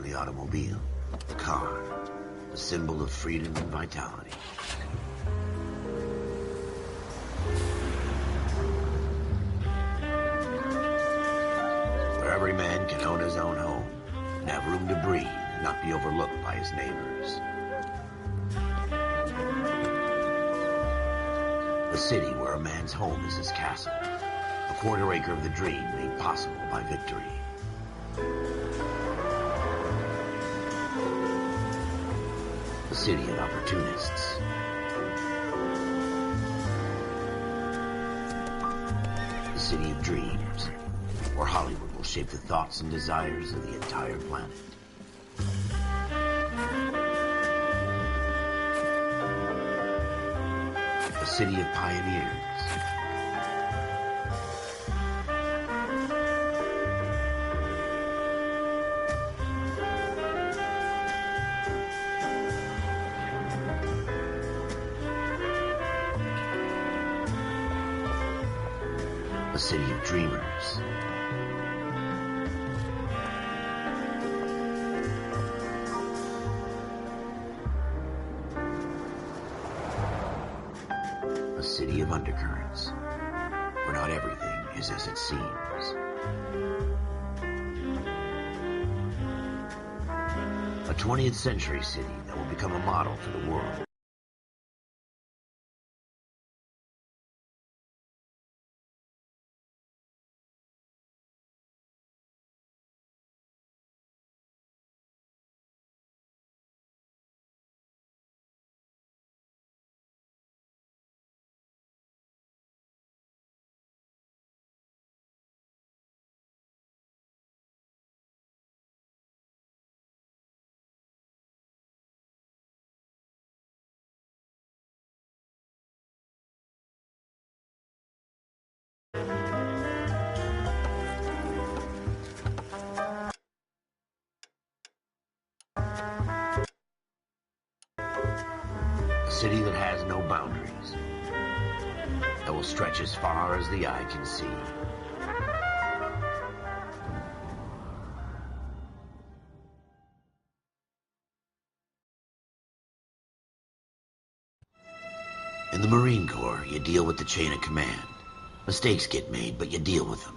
the automobile, the car, the symbol of freedom and vitality. Where every man can own his own home and have room to breathe and not be overlooked by his neighbors. A city where a man's home is his castle, a quarter acre of the dream made possible by victory. A city of opportunists. A city of dreams, where Hollywood will shape the thoughts and desires of the entire planet. A city of pioneers. A city of dreamers. A city of undercurrents, where not everything is as it seems. A 20th century city that will become a model for the world. A city that has no boundaries, that will stretch as far as the eye can see. In the Marine Corps, you deal with the chain of command. Mistakes get made, but you deal with them.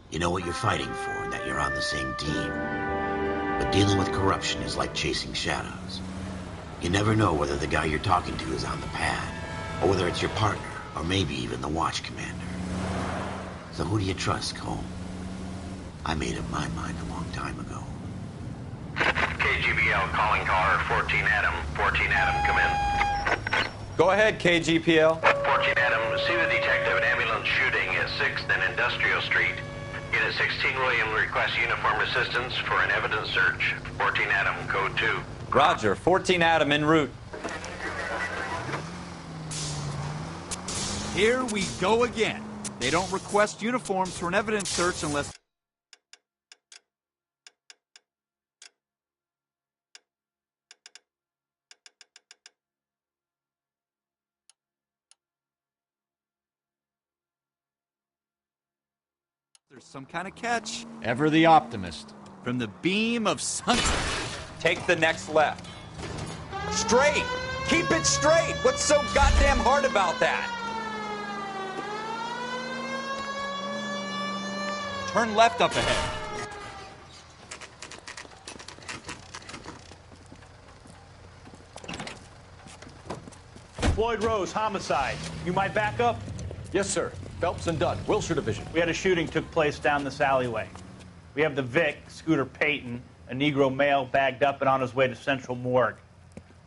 You know what you're fighting for and that you're on the same team. But dealing with corruption is like chasing shadows. You never know whether the guy you're talking to is on the pad, or whether it's your partner, or maybe even the watch commander. So who do you trust, Cole? I made up my mind a long time ago. KGBL calling caller 14 Adam. 14 Adam, come in. Go ahead, KGPL. 14 Adam, see the detective, an ambulance shooting at 6th and Industrial Street. Unit 16 William requests uniform assistance for an evidence search. 14 Adam, code 2. Roger, 14 Adam en route. Here we go again. They don't request uniforms for an evidence search unless... there's some kind of catch. Ever the optimist. From the beam of sun... Take the next left. Straight! Keep it straight! What's so goddamn hard about that? Turn left up ahead. Floyd Rose, homicide. You might back up? Yes, sir. Phelps and Dunn, Wilshire Division. We had a shooting took place down this alleyway. We have the Vic, Scooter Payton, a Negro male bagged up and on his way to Central Morgue.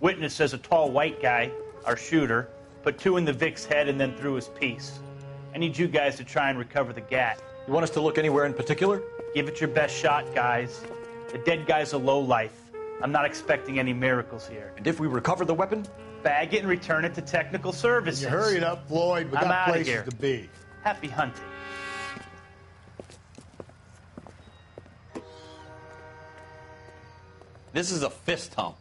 Witness says a tall white guy, our shooter, put 2 in the Vic's head and then threw his piece. I need you guys to try and recover the gat. You want us to look anywhere in particular? Give it your best shot, guys. The dead guy's a lowlife. I'm not expecting any miracles here. And if we recover the weapon? Bag it and return it to technical services. You hurry it up, Floyd. We I'm got outta places here. to be. Happy hunting. This is a fist hump.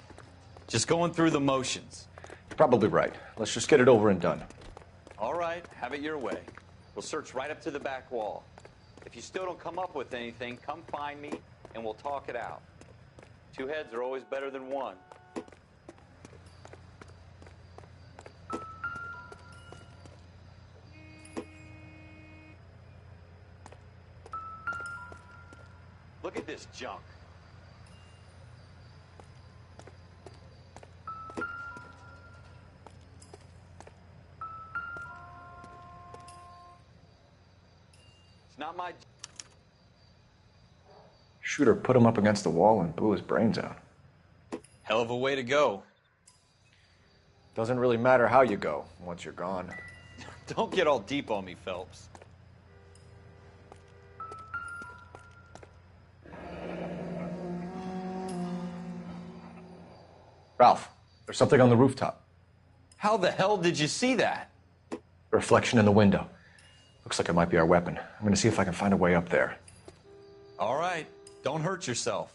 Just going through the motions. You're probably right. Let's just get it over and done. All right, have it your way. We'll search right up to the back wall. If you still don't come up with anything, come find me and we'll talk it out. Two heads are always better than one. Look at this junk. It's not my... Shooter put him up against the wall and blew his brains out. Hell of a way to go. Doesn't really matter how you go once you're gone. Don't get all deep on me, Phelps. Ralph, there's something on the rooftop. How the hell did you see that? Reflection in the window. Looks like it might be our weapon. I'm gonna see if I can find a way up there. All right, don't hurt yourself.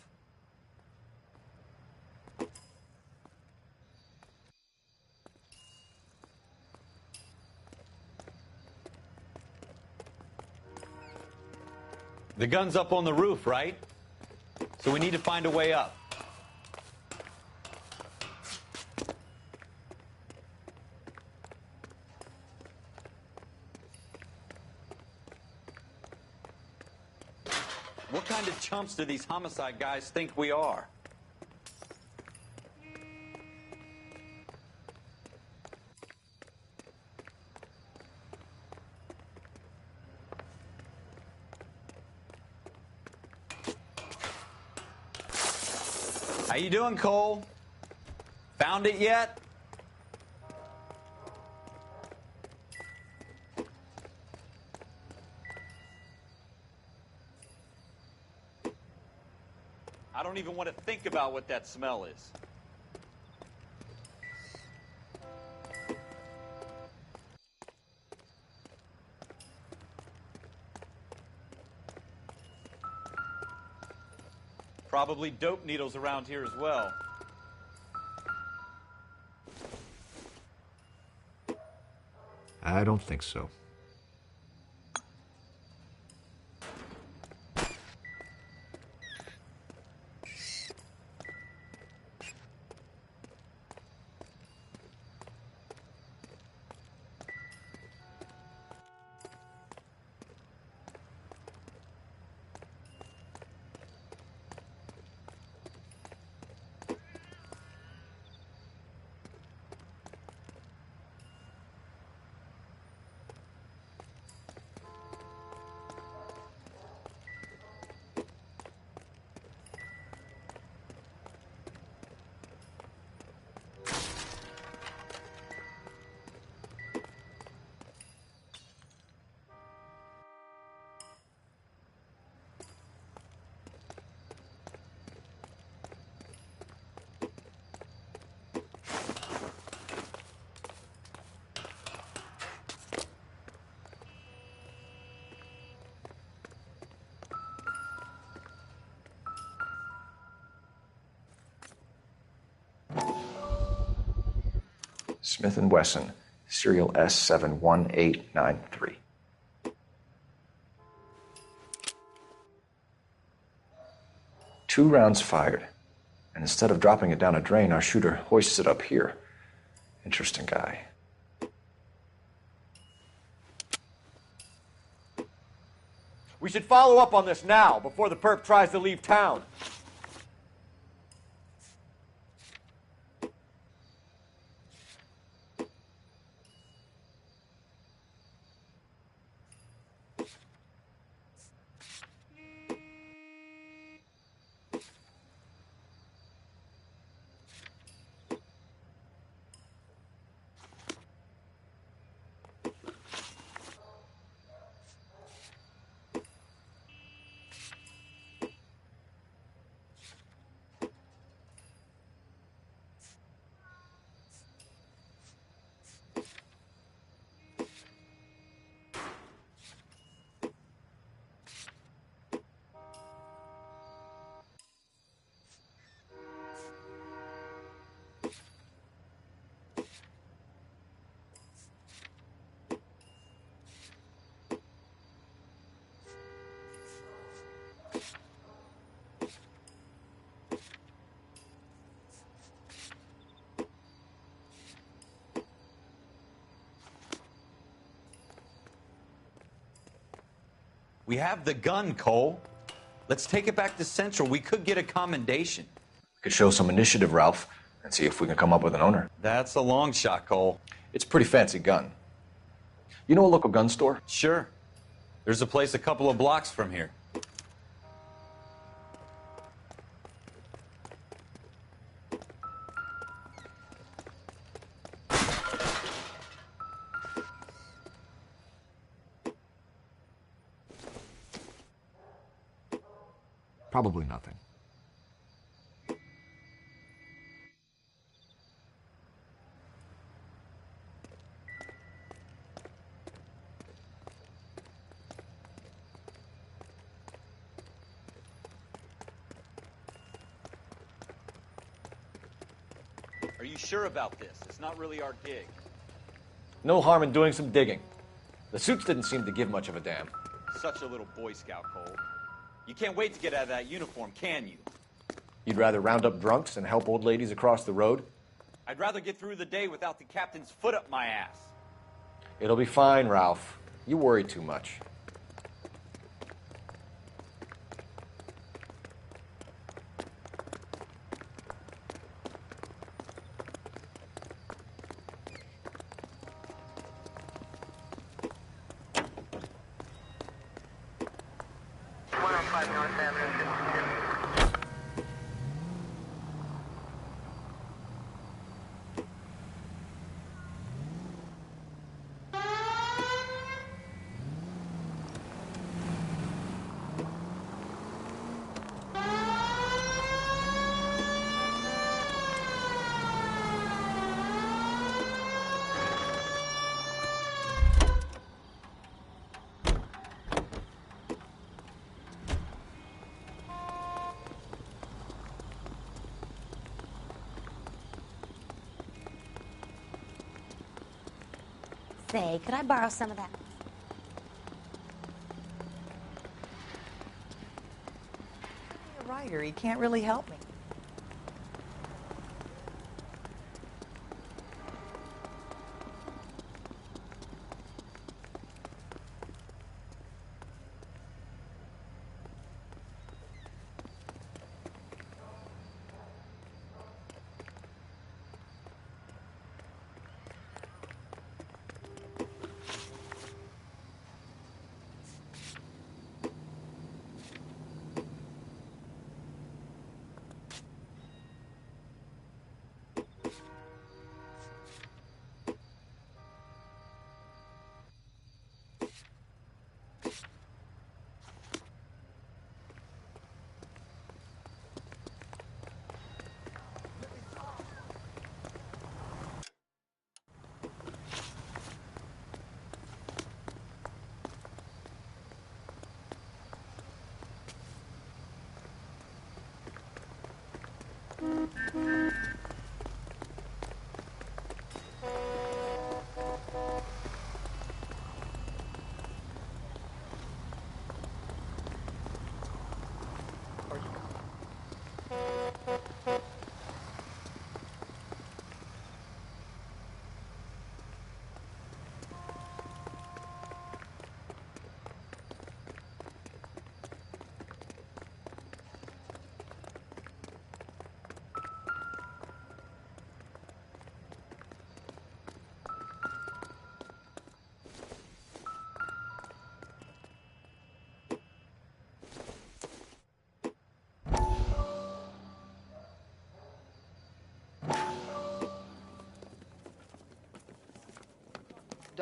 The gun's up on the roof, right? So we need to find a way up. What kind of chumps do these homicide guys think we are? How you doing, Cole? Found it yet? I don't even want to think about what that smell is. Probably dope needles around here as well. I don't think so. Smith & Wesson, serial S71893. Two rounds fired, and instead of dropping it down a drain, our shooter hoists it up here. Interesting guy. We should follow up on this now, before the perp tries to leave town. We have the gun, Cole. Let's take it back to Central. We could get a commendation. We could show some initiative, Ralph, and see if we can come up with an owner. That's a long shot, Cole. It's a pretty fancy gun. You know a local gun store? Sure. There's a place a couple of blocks from here. Probably nothing. Are you sure about this? It's not really our gig. No harm in doing some digging. The suits didn't seem to give much of a damn. Such a little Boy Scout, Cole. You can't wait to get out of that uniform, can you? You'd rather round up drunks and help old ladies across the road? I'd rather get through the day without the captain's foot up my ass. It'll be fine, Ralph. You worry too much. Say, could I borrow some of that? A writer, he can't really help me.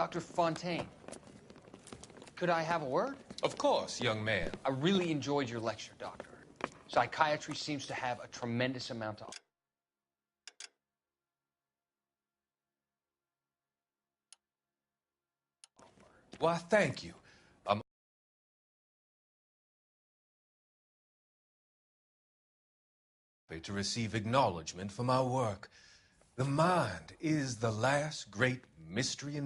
Dr. Fontaine, could I have a word? Of course, young man. I really enjoyed your lecture, Doctor. Psychiatry seems to have a tremendous amount of... Why, thank you. I'm happy to receive acknowledgement for my work. The mind is the last great mystery in